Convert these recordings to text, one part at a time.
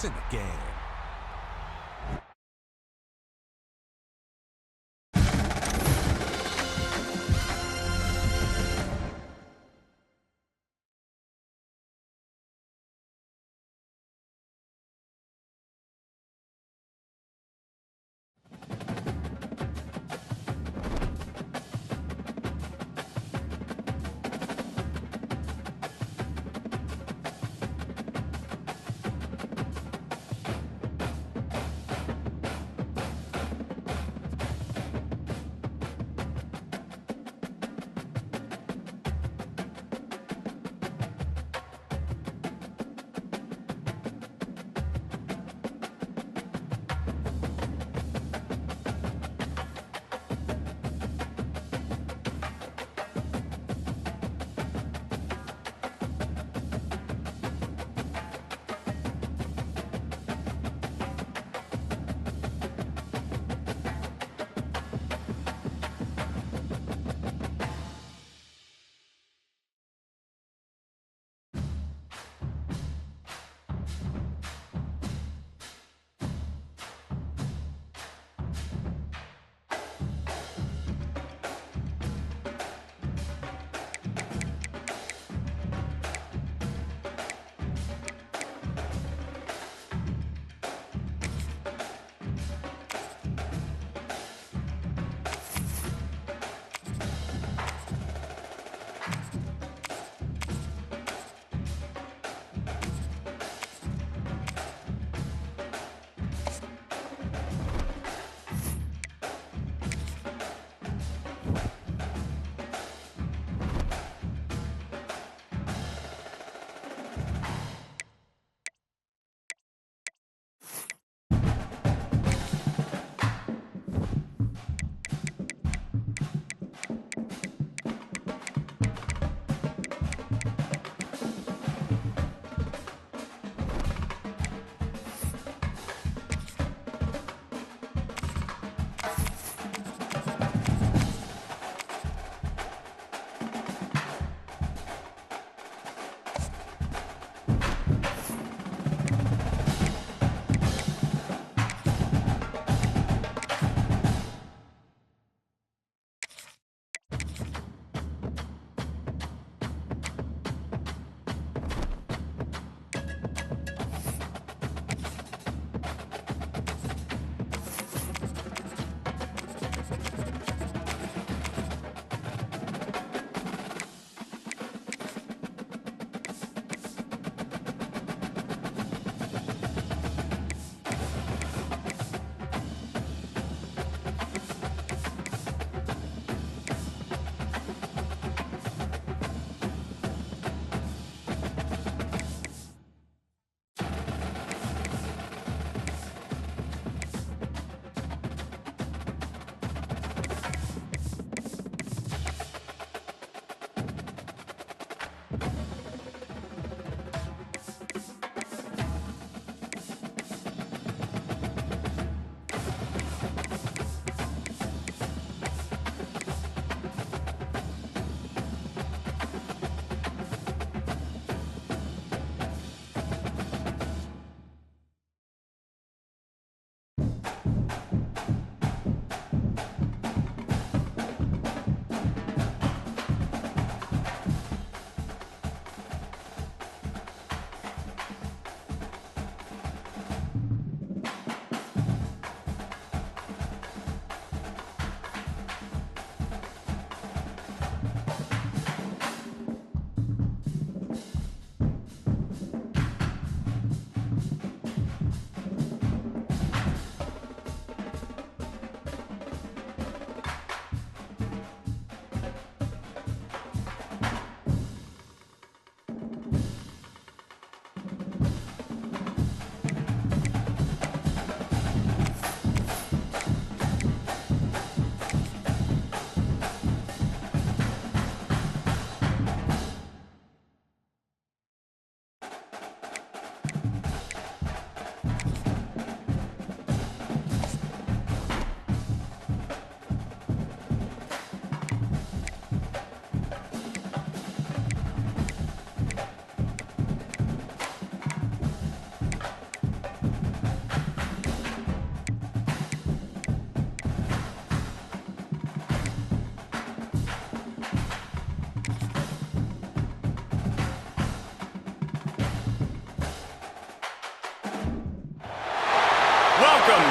in the game.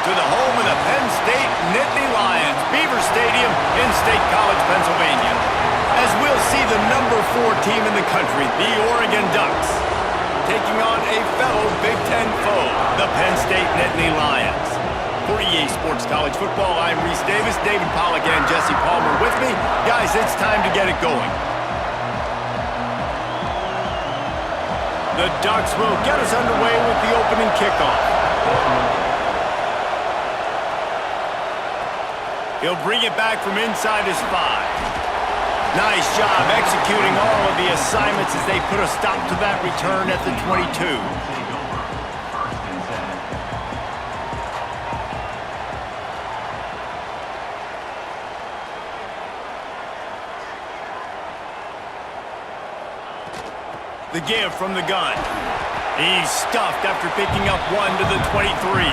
to the home of the Penn State Nittany Lions, Beaver Stadium in State College, Pennsylvania, as we'll see the number 4 team in the country, the Oregon Ducks, taking on a fellow Big Ten foe, the Penn State Nittany Lions. For EA Sports College Football, I'm Reese Davis, David Pollack and Jesse Palmer with me. Guys, it's time to get it going. The Ducks will get us underway with the opening kickoff. He'll bring it back from inside his 5. Nice job executing all of the assignments as they put a stop to that return at the 22. The give from the gun. He's stuffed after picking up 1 to the 23.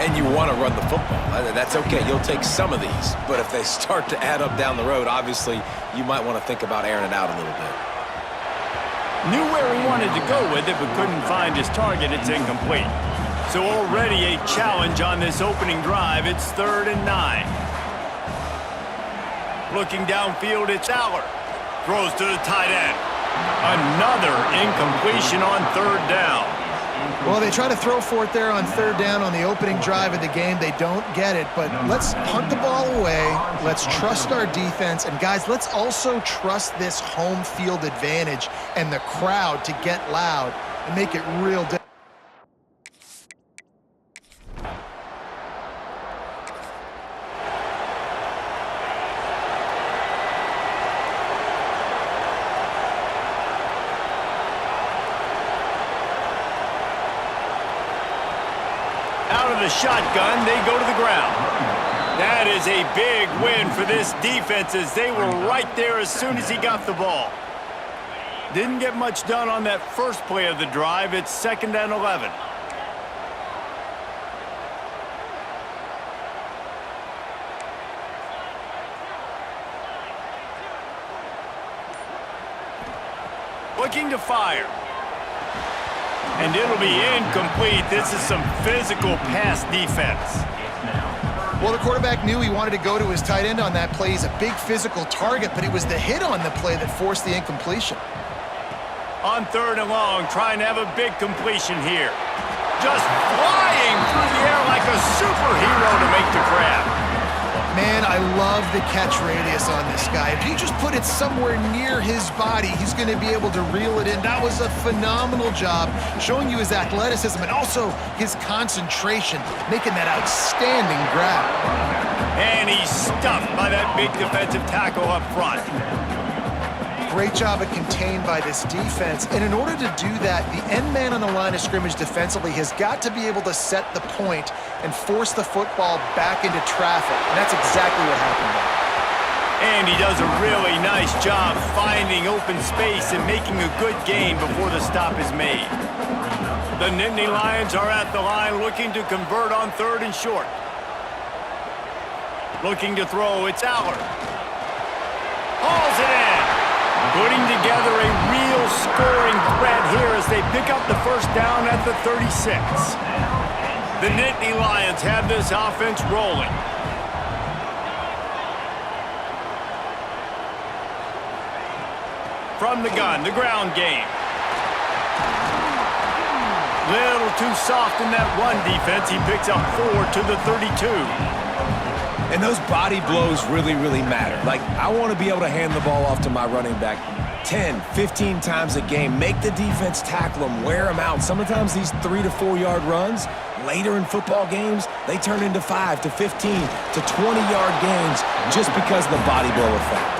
And you want to run the football. That's okay. You'll take some of these. But if they start to add up down the road, obviously, you might want to think about airing it out a little bit. Knew where he wanted to go with it, but couldn't find his target. It's incomplete. So already a challenge on this opening drive. It's 3rd and 9. Looking downfield, it's Aller. Throws to the tight end. Another incompletion on 3rd down. Well, they try to throw for it there on 3rd down on the opening drive of the game. They don't get it, but let's punt the ball away. Let's trust our defense. And, guys, let's also trust this home field advantage and the crowd to get loud and make it real difficult. Out of the shotgun, they go to the ground. That is a big win for this defense as they were right there as soon as he got the ball. Didn't get much done on that first play of the drive. It's 2nd and 11. Looking to fire. And it'll be incomplete. This is some physical pass defense. Well, the quarterback knew he wanted to go to his tight end on that play. He's a big physical target, but it was the hit on the play that forced the incompletion. On 3rd and long, trying to have a big completion here. Just flying through the air like a superhero to make the grab. Man, I love the catch radius on this guy. If you just put it somewhere near his body, he's going to be able to reel it in. That was a phenomenal job, showing you his athleticism and also his concentration, making that outstanding grab. And he's stuffed by that big defensive tackle up front. Great job of contained by this defense. And in order to do that, the end man on the line of scrimmage defensively has got to be able to set the point and force the football back into traffic. And that's exactly what happened there. And he does a really nice job finding open space and making a good gain before the stop is made. The Nittany Lions are at the line looking to convert on 3rd and short. Looking to throw, it's Aller. Hauls it in. Putting together a real scoring threat here as they pick up the 1st down at the 36. The Nittany Lions have this offense rolling. From the gun, the ground game. Little too soft in that run defense. He picks up 4 to the 32. And those body blows really, really matter. Like, I want to be able to hand the ball off to my running back 10, 15 times a game. Make the defense tackle them, wear them out. Sometimes these 3 to 4 yard runs, later in football games, they turn into 5 to 15 to 20 yard gains just because of the body blow effect.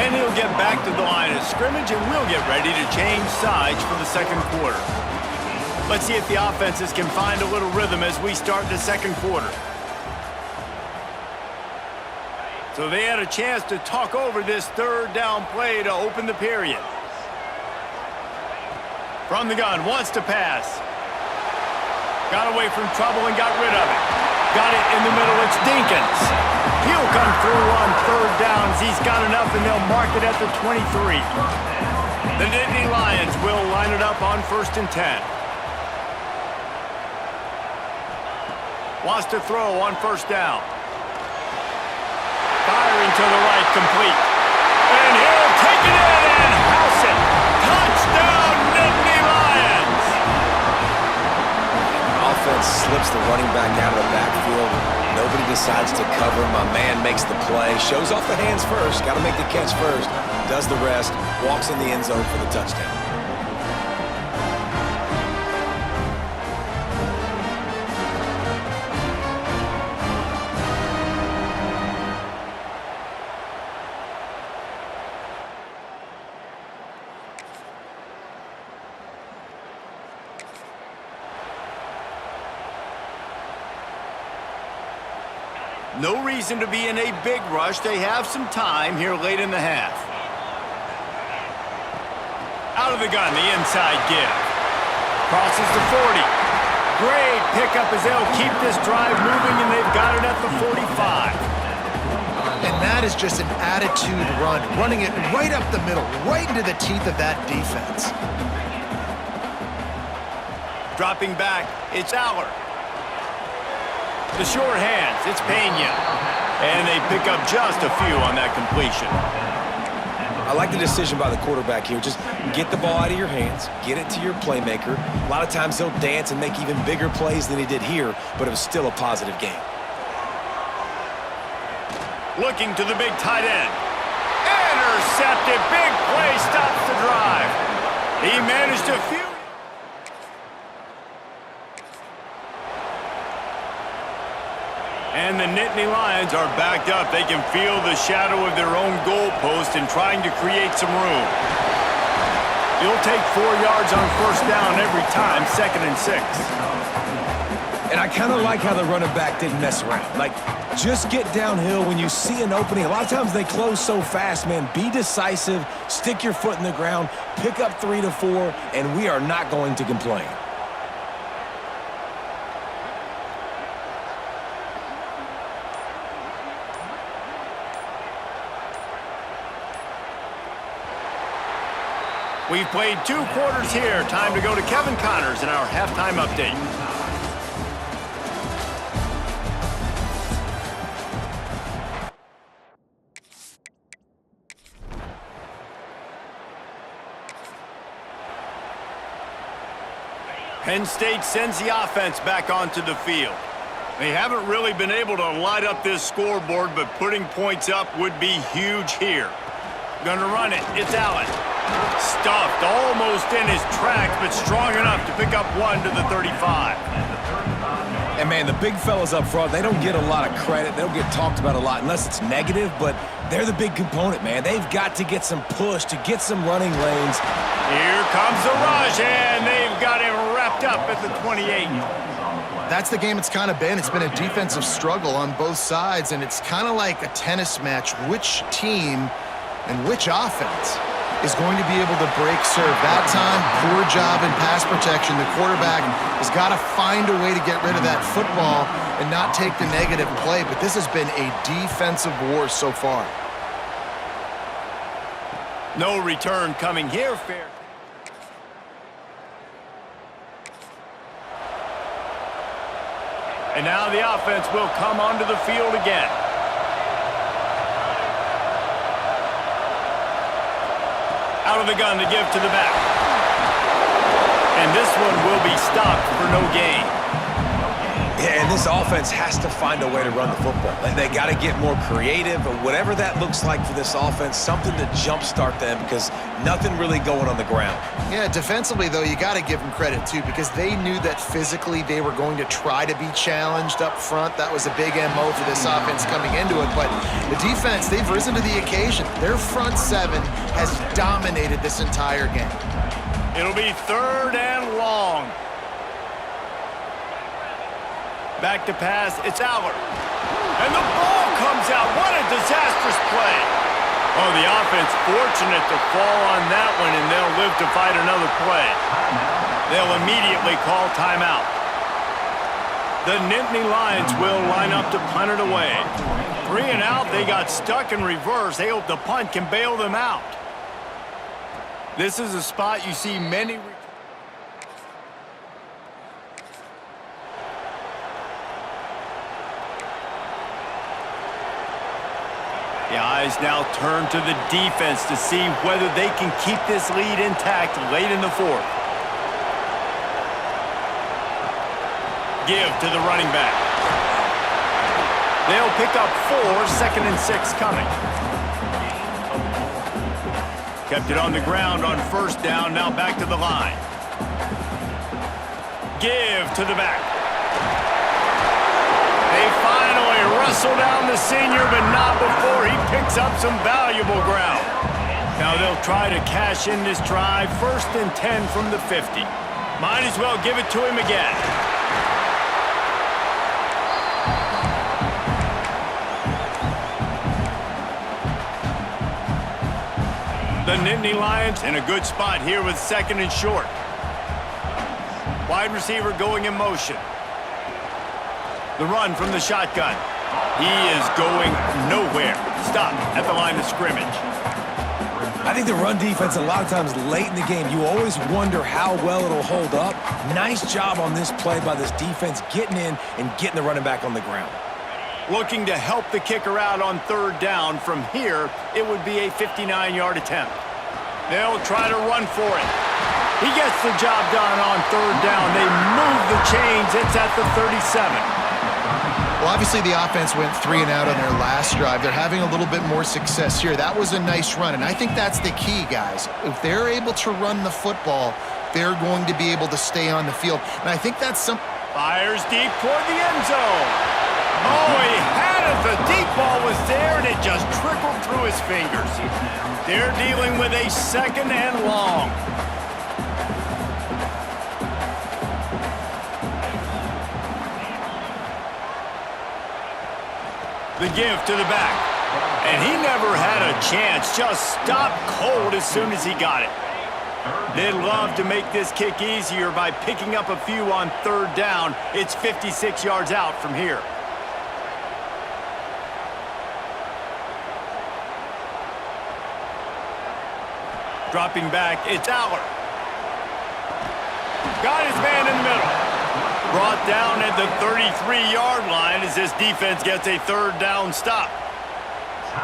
And he'll get back to the line of scrimmage and we'll get ready to change sides for the 2nd quarter. Let's see if the offenses can find a little rhythm as we start the 2nd quarter. So they had a chance to talk over this 3rd down play to open the period. From the gun, wants to pass. Got away from trouble and got rid of it. Got it in the middle, it's Dinkins. He'll come through on 3rd downs. He's got enough and they'll mark it at the 23. The Nittany Lions will line it up on 1st and 10. Wants to throw on first down. Firing to the right, complete. And he'll take it in and house it. Touchdown, Nittany Lions! Offense slips the running back out of the backfield. Nobody decides to cover. My man makes the play. Shows off the hands first. Got to make the catch first. Does the rest. Walks in the end zone for the touchdown. No reason to be in a big rush. They have some time here late in the half. Out of the gun, the inside give. Crosses the 40. Great pickup as they'll keep this drive moving, and they've got it at the 45. And that is just an attitude run, running it right up the middle, right into the teeth of that defense. Dropping back, it's Aller. The short hands, it's Pena. And they pick up just a few on that completion. I like the decision by the quarterback here. Just get the ball out of your hands, get it to your playmaker. A lot of times he'll dance and make even bigger plays than he did here, but it was still a positive game. Looking to the big tight end. Intercepted, big play, stops the drive. He managed a few. And the Nittany Lions are backed up. They can feel the shadow of their own goalpost and trying to create some room. He'll take 4 yards on first down every time, 2nd and 6. And I kind of like how the running back didn't mess around. Like, just get downhill when you see an opening. A lot of times they close so fast, man. Be decisive, stick your foot in the ground, pick up 3 to 4, and we are not going to complain. We've played 2 quarters here. Time to go to Kevin Connors in our halftime update. Penn State sends the offense back onto the field. They haven't really been able to light up this scoreboard, but putting points up would be huge here. Gonna run it. It's Allen. Stuffed almost in his tracks, but strong enough to pick up 1 to the 35. And, man, the big fellas up front, they don't get a lot of credit. They don't get talked about a lot unless it's negative, but they're the big component, man. They've got to get some push to get some running lanes. Here comes the rush, and they've got him wrapped up at the 28. That's the game it's kind of been. It's been a defensive struggle on both sides, and it's kind of like a tennis match. Which team and which offense is going to be able to break serve? That time, poor job in pass protection. The quarterback has got to find a way to get rid of that football and not take the negative play, but this has been a defensive war so far. No return coming here, fair. And now the offense will come onto the field again. Out of the gun to give to the back. And this one will be stopped for no gain. Yeah, and this offense has to find a way to run the football. They got to get more creative, or whatever that looks like for this offense, something to jumpstart them, because nothing really going on the ground. Yeah, defensively, though, you got to give them credit, too, because they knew that physically they were going to try to be challenged up front. That was a big MO for this offense coming into it. But the defense, they've risen to the occasion. Their front 7 has dominated this entire game. It'll be 3rd and long. Back to pass, it's Aller. And the ball comes out. What a disastrous play. Oh, the offense fortunate to fall on that one, and they'll live to fight another play. They'll immediately call timeout. The Nittany Lions will line up to punt it away. 3 and out, they got stuck in reverse. They hope the punt can bail them out. This is a spot you see many... The eyes now turn to the defense to see whether they can keep this lead intact late in the fourth. Give to the running back. They'll pick up 4, 2nd and 6 coming. Kept it on the ground on 1st down, now back to the line. Give to the back. They finally wrestle down the senior, but not before he picks up some valuable ground. Now they'll try to cash in this drive, 1st and 10 from the 50. Might as well give it to him again. The Nittany Lions in a good spot here with 2nd and short. Wide receiver going in motion. The run from the shotgun. He is going nowhere. Stop at the line of scrimmage. I think the run defense, a lot of times late in the game, you always wonder how well it'll hold up. Nice job on this play by this defense, getting in and getting the running back on the ground. Looking to help the kicker out on 3rd down. From here, it would be a 59-yard attempt. They'll try to run for it. He gets the job done on 3rd down. They move the chains. It's at the 37. Well, obviously the offense went 3 and out on their last drive. They're having a little bit more success here. That was a nice run, and I think that's the key, guys. If they're able to run the football, they're going to be able to stay on the field. And I think that's some... Fires deep toward the end zone. Oh, he had it. The deep ball was there, and it just trickled through his fingers. They're dealing with a 2nd and long. The give to the back. And he never had a chance. Just stopped cold as soon as he got it. They'd love to make this kick easier by picking up a few on 3rd down. It's 56 yards out from here. Dropping back, it's Aller. Got his man in the middle. Brought down at the 33-yard line as this defense gets a 3rd down stop.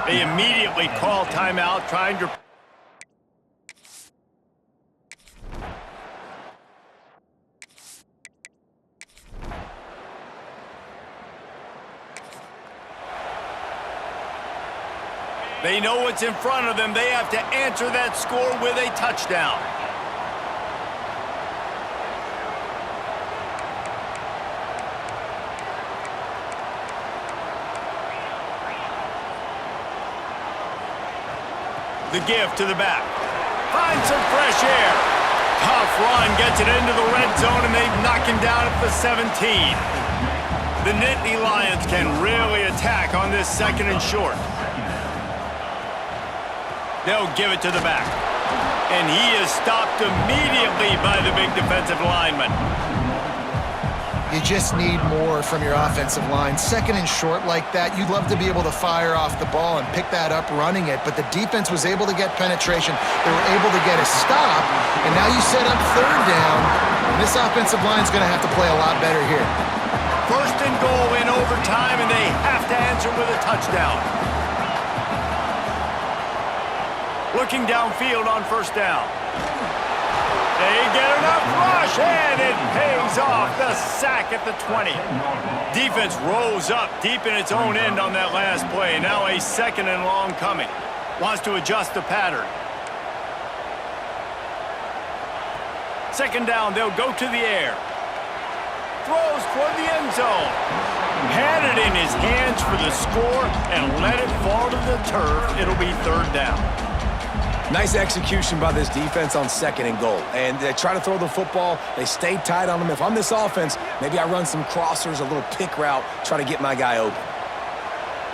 They immediately call timeout, trying to... They know what's in front of them. They have to answer that score with a touchdown. The give to the back. Finds some fresh air. Tough run, gets it into the red zone, and they knock him down at the 17. The Nittany Lions can really attack on this 2nd and short. They'll give it to the back. And he is stopped immediately by the big defensive lineman. You just need more from your offensive line. 2nd and short like that, you'd love to be able to fire off the ball and pick that up running it, but the defense was able to get penetration. They were able to get a stop, and now you set up 3rd down, and this offensive line's going to have to play a lot better here. 1st and goal in overtime, and they have to answer with a touchdown. Looking downfield on 1st down. They get enough rush, and it pays off. The sack at the 20. Defense rose up deep in its own end on that last play. Now a 2nd and long coming. Wants to adjust the pattern. 2nd down, they'll go to the air. Throws toward the end zone. Had it in his hands for the score and let it fall to the turf. It'll be 3rd down. Nice execution by this defense on 2nd and goal. And they try to throw the football. They stay tight on them. If I'm this offense, maybe I run some crossers, a little pick route, try to get my guy open.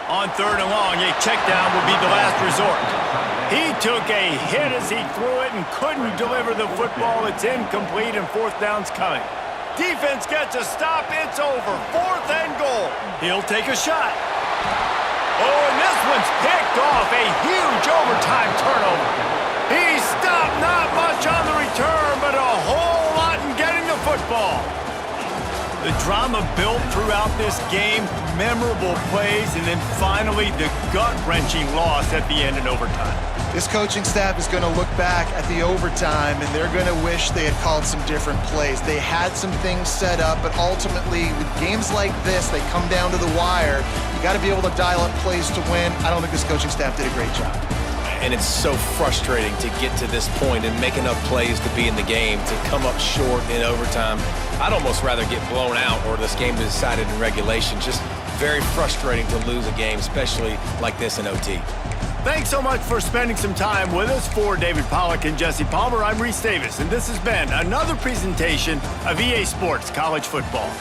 On 3rd and long, a check down will be the last resort. He took a hit as he threw it and couldn't deliver the football. It's incomplete and 4th down's coming. Defense gets a stop. It's over. 4th and goal. He'll take a shot. Oh, and this one's picked off. A huge overtime turnover. He stopped not much on the return, but a whole lot in getting the football. The drama built throughout this game, memorable plays, and then finally the gut-wrenching loss at the end in overtime. This coaching staff is going to look back at the overtime, and they're going to wish they had called some different plays. They had some things set up, but ultimately, with games like this, they come down to the wire. You got to be able to dial up plays to win. I don't think this coaching staff did a great job. And it's so frustrating to get to this point and make enough plays to be in the game, to come up short in overtime. I'd almost rather get blown out or this game decided in regulation. Just very frustrating to lose a game, especially like this in OT. Thanks so much for spending some time with us. For David Pollack and Jesse Palmer, I'm Reese Davis, and this has been another presentation of EA Sports College Football.